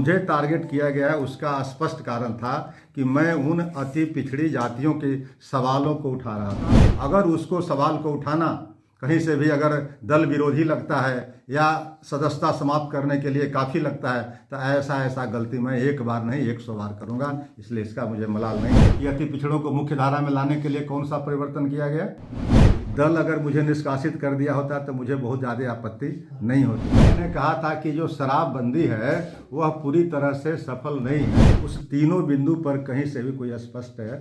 मुझे टारगेट किया गया उसका स्पष्ट कारण था कि मैं उन अति पिछड़ी जातियों के सवालों को उठा रहा था। अगर उसको सवाल को उठाना कहीं से भी अगर दल विरोधी लगता है या सदस्यता समाप्त करने के लिए काफ़ी लगता है तो ऐसा गलती मैं एक बार नहीं 100 बार करूंगा। इसलिए इसका मुझे मलाल नहीं है कि अति पिछड़ों को मुख्य धारा में लाने के लिए कौन सा परिवर्तन किया गया। दल अगर मुझे निष्कासित कर दिया होता तो मुझे बहुत ज़्यादा आपत्ति नहीं होती। मैंने कहा था कि जो शराबबंदी है वह पूरी तरह से सफल नहीं है। उस तीनों बिंदु पर कहीं से भी कोई स्पष्ट है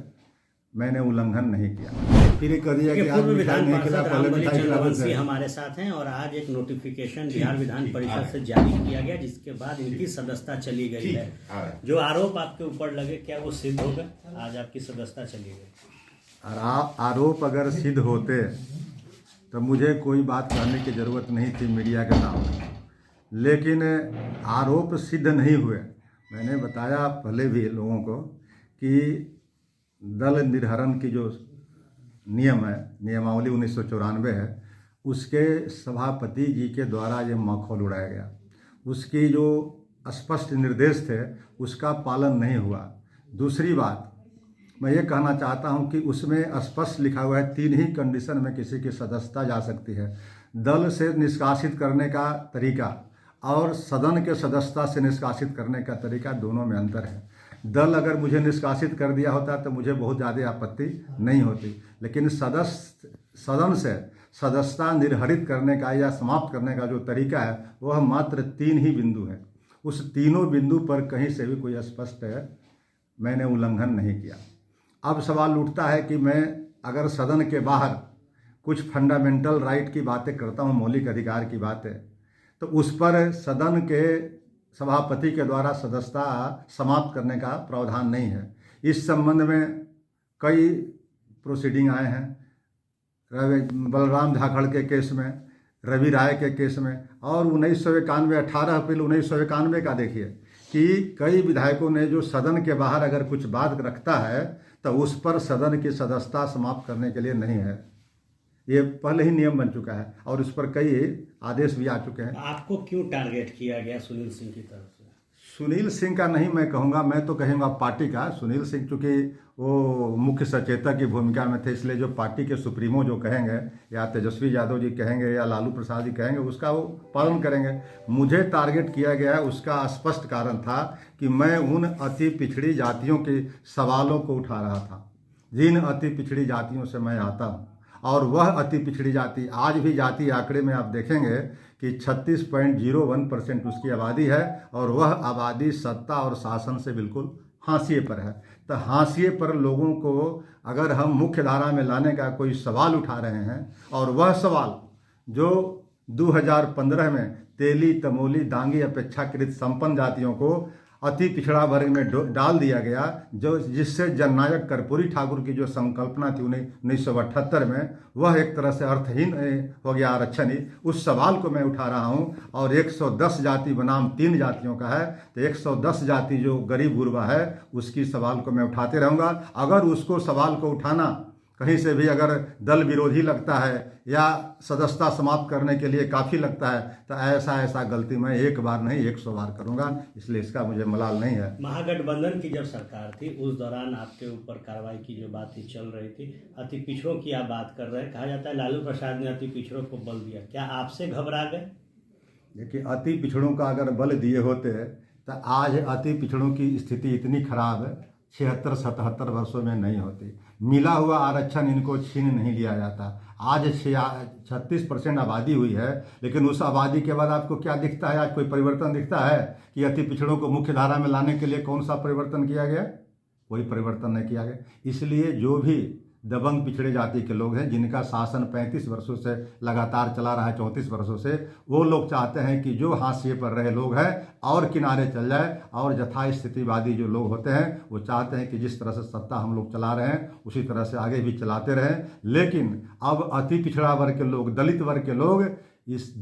मैंने उल्लंघन नहीं किया। फिर कह दिया कि आज मिठाई नहीं खिला, पहले मिठाई खिला। हमारे साथ हैं और आज एक नोटिफिकेशन बिहार विधान परिषद से जारी किया गया जिसके बाद इनकी सदस्यता चली गई है। जो आरोप आपके ऊपर लगे क्या वो सिद्ध हो गए? आज आपकी सदस्यता चली गई। आरोप अगर सिद्ध होते तो मुझे कोई बात कहने की ज़रूरत नहीं थी मीडिया के सामने, लेकिन आरोप सिद्ध नहीं हुए। मैंने बताया पहले भी लोगों को कि दल निर्हरण की जो नियम है, नियमावली 1994 है, उसके सभापति जी के द्वारा ये माखौल उड़ाया गया। उसकी जो स्पष्ट निर्देश थे उसका पालन नहीं हुआ। दूसरी बात मैं ये कहना चाहता हूं कि उसमें स्पष्ट लिखा हुआ है 3 ही कंडीशन में किसी की सदस्यता जा सकती है। दल से निष्कासित करने का तरीका और सदन के सदस्यता से निष्कासित करने का तरीका, दोनों में अंतर है। दल अगर मुझे निष्कासित कर दिया होता तो मुझे बहुत ज़्यादा आपत्ति नहीं होती, लेकिन सदन से सदस्यता निर्हरित करने का या समाप्त करने का जो तरीका है वह मात्र 3 ही बिंदु है। उस तीनों बिंदु पर कहीं से भी कोई स्पष्ट है मैंने उल्लंघन नहीं किया। अब सवाल उठता है कि मैं अगर सदन के बाहर कुछ फंडामेंटल राइट की बातें करता हूँ, मौलिक अधिकार की बातें, तो उस पर सदन के सभापति के द्वारा सदस्यता समाप्त करने का प्रावधान नहीं है। इस संबंध में कई प्रोसीडिंग आए हैं, बलराम झाखड़ के केस में, रवि राय के केस में, और 1991 18 अप्रैल 1991 का देखिए कि कई विधायकों ने जो सदन के बाहर अगर कुछ बात रखता है तो उस पर सदन की सदस्यता समाप्त करने के लिए नहीं है। ये पहले ही नियम बन चुका है और उस पर कई आदेश भी आ चुके हैं। आपको क्यों टारगेट किया गया सुनील सिंह की तरफ से? सुनील सिंह का नहीं मैं कहूँगा, मैं तो कहूँगा पार्टी का। सुनील सिंह चूँकि वो मुख्य सचेतक की भूमिका में थे, इसलिए जो पार्टी के सुप्रीमो जो कहेंगे, या तेजस्वी यादव जी कहेंगे या लालू प्रसाद जी कहेंगे, उसका वो पालन करेंगे। मुझे टारगेट किया गया है उसका स्पष्ट कारण था कि मैं उन अति पिछड़ी जातियों के सवालों को उठा रहा था जिन अति पिछड़ी जातियों से मैं आता हूँ। और वह अति पिछड़ी जाति आज भी जाति आंकड़े में आप देखेंगे कि 36.01% उसकी आबादी है और वह आबादी सत्ता और शासन से बिल्कुल हाशिए पर है। तो हाशिए पर लोगों को अगर हम मुख्य धारा में लाने का कोई सवाल उठा रहे हैं और वह सवाल जो 2015 में तेली, तमोली, दांगी अपेक्षाकृत संपन्न जातियों को अति पिछड़ा वर्ग में डाल दिया गया, जो जिससे जननायक कर्पूरी ठाकुर की जो संकल्पना थी 1978 में, वह एक तरह से अर्थहीन हो गया आरक्षण ही। उस सवाल को मैं उठा रहा हूं और 110 जाति बनाम 3 जातियों का है, तो 110 जाति जो गरीब गुरबा है उसकी सवाल को मैं उठाते रहूँगा। अगर उसको सवाल को उठाना कहीं से भी अगर दल विरोधी लगता है या सदस्यता समाप्त करने के लिए काफ़ी लगता है तो ऐसा गलती मैं एक बार नहीं 100 बार करूंगा। इसलिए इसका मुझे मलाल नहीं है। महागठबंधन की जब सरकार थी उस दौरान आपके ऊपर कार्रवाई की जो बात थी चल रही थी, अति पिछड़ों की आप बात कर रहे हैं। कहा जाता है लालू प्रसाद ने अति पिछड़ों को बल दिया, क्या आपसे घबरा गए? देखिए, अति पिछड़ों का अगर बल दिए होते तो आज अति पिछड़ों की स्थिति इतनी खराब है 76-77 वर्षों में नहीं होती। मिला हुआ आरक्षण इनको छीन नहीं लिया जाता। आज 36% आबादी हुई है, लेकिन उस आबादी के बाद आपको क्या दिखता है? आज कोई परिवर्तन दिखता है कि अति पिछड़ों को मुख्य धारा में लाने के लिए कौन सा परिवर्तन किया गया? कोई परिवर्तन नहीं किया गया। इसलिए जो भी दबंग पिछड़े जाति के लोग हैं जिनका शासन 35 वर्षों से लगातार चला रहा है, 34 वर्षों से, वो लोग चाहते हैं कि जो हाशिए पर रहे लोग हैं और किनारे चल जाए, और यथा स्थितिवादी जो लोग होते हैं वो चाहते हैं कि जिस तरह से सत्ता हम लोग चला रहे हैं उसी तरह से आगे भी चलाते रहें। लेकिन अब अति पिछड़ा वर्ग के लोग, दलित वर्ग के लोग इस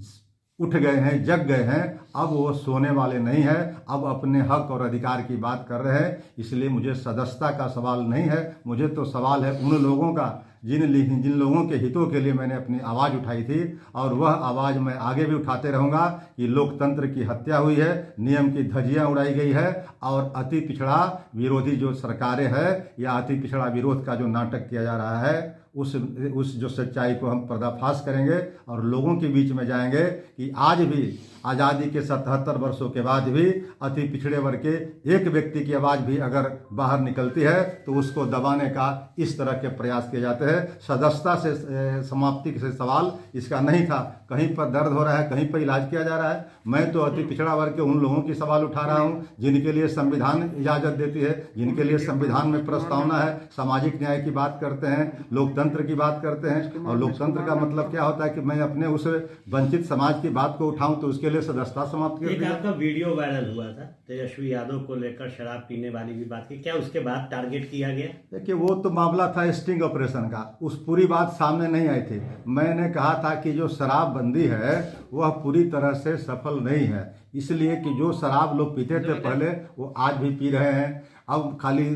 उठ गए हैं, जग गए हैं। अब वो सोने वाले नहीं हैं, अब अपने हक और अधिकार की बात कर रहे हैं। इसलिए मुझे सदस्यता का सवाल नहीं है, मुझे तो सवाल है उन लोगों का जिन लोगों के हितों के लिए मैंने अपनी आवाज़ उठाई थी, और वह आवाज़ मैं आगे भी उठाते रहूँगा कि लोकतंत्र की हत्या हुई है, नियम की धज्जियाँ उड़ाई गई है, और अति पिछड़ा विरोधी जो सरकारें हैं या अति पिछड़ा विरोध का जो नाटक किया जा रहा है, उस जो सच्चाई को हम पर्दाफाश करेंगे और लोगों के बीच में जाएंगे कि आज भी आज़ादी के 77 वर्षों के बाद भी अति पिछड़े वर्ग के एक व्यक्ति की आवाज़ भी अगर बाहर निकलती है तो उसको दबाने का इस तरह के प्रयास किए जाते हैं। सदस्यता से समाप्ति से सवाल इसका नहीं था। कहीं पर दर्द हो रहा है, कहीं पर इलाज किया जा रहा है। मैं तो अति पिछड़ा वर्ग के उन लोगों की सवाल उठा रहा हूँ जिनके लिए संविधान इजाज़त देती है, जिनके लिए संविधान में प्रस्तावना है, सामाजिक न्याय की बात करते हैं, लोकतंत्र की बात करते हैं। और लोकतंत्र का मतलब क्या होता है कि मैं अपने उस वंचित समाज की बात को उठाऊं तो उसके लिए सदस्यता समाप्त कर एक दी। आपका वीडियो वायरल हुआ था तेजस्वी यादव को लेकर, शराब पीने वाली भी बात की, क्या उसके बाद टारगेट किया गया? देखिए, वो तो मामला था स्टिंग ऑपरेशन का, उस पूरी बात सामने नहीं आई थी। मैंने कहा था कि जो शराबबंदी है वह पूरी तरह से सफल नहीं है, इसलिए कि जो शराब लोग पीते थे पहले वो आज भी पी रहे हैं। अब खाली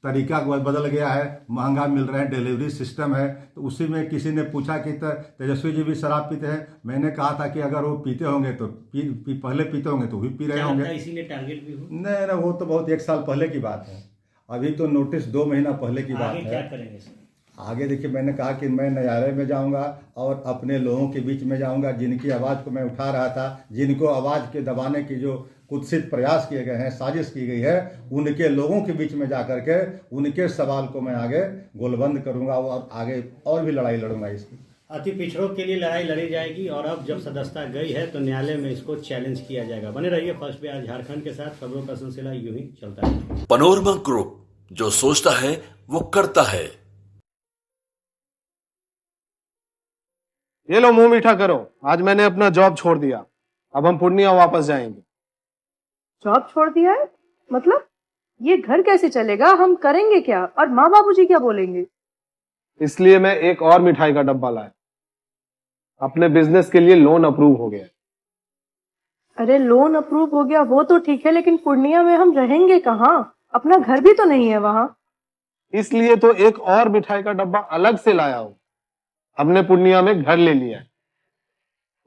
तरीका बदल गया है, महंगा मिल रहा है, डिलीवरी सिस्टम है। तो उसी में किसी ने पूछा कि तेजस्वी जी भी शराब पीते हैं। मैंने कहा था कि अगर वो पीते होंगे तो पहले पीते होंगे तो भी पी रहे होंगे, इसीलिए टारगेट भी हो? नहीं, वो तो बहुत 1 साल पहले की बात है। अभी तो नोटिस 2 महीना पहले की बात है। क्या करेंगे सर? आगे देखिए, मैंने कहा कि मैं न्यायालय में जाऊंगा और अपने लोगों के बीच में जाऊंगा जिनकी आवाज़ को मैं उठा रहा था, जिनको आवाज़ के दबाने की जो कुत्सित प्रयास किए गए हैं, साजिश की गई है, उनके लोगों के बीच में जा करके उनके सवाल को मैं आगे गोलबंद करूंगा और आगे और भी लड़ाई लड़ूंगा इसकी। अति पिछड़ों के लिए लड़ाई लड़ी जाएगी और अब जब सदस्यता गई है तो न्यायालय में इसको चैलेंज किया जाएगा। बने रहिए फर्स्ट बिहार झारखंड के साथ, खबरों का सिलसिला यूं ही चलता है। पैनोरमा ग्रुप, जो सोचता है वो करता है। ये लो, मुंह मीठा करो। आज मैंने अपना जॉब छोड़ दिया, अब हम पूर्णिया वापस जाएंगे। जॉब छोड़ दिया है? मतलब ये घर कैसे चलेगा? हम करेंगे क्या? और माँ बाबूजी क्या बोलेंगे? इसलिए मैं एक और मिठाई का डब्बा लाया। अपने बिजनेस के लिए लोन अप्रूव हो गया। अरे लोन अप्रूव हो गया वो तो ठीक है, लेकिन पूर्णिया में हम रहेंगे कहाँ? अपना घर भी तो नहीं है वहाँ। इसलिए तो एक और मिठाई का डब्बा अलग से लाया हूँ। हमने पूर्णिया में घर ले लिया है,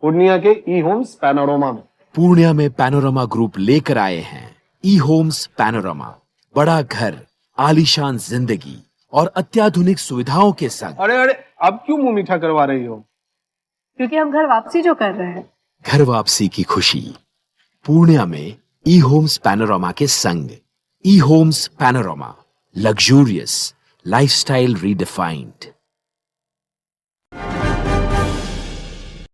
पूर्णिया के ई होम्स पैनोरमा में। पूर्णिया में पैनोरमा ग्रुप लेकर आए हैं ई होम्स पैनोरमा। बड़ा घर, आलीशान जिंदगी और अत्याधुनिक सुविधाओं के संग। अरे अब क्यों मुंह मीठा करवा रही हो? क्योंकि हम घर वापसी जो कर रहे हैं। घर वापसी की खुशी पूर्णिया में ई होम्स पैनोरमा के संग। ई Homes Panorama, luxurious lifestyle redefined.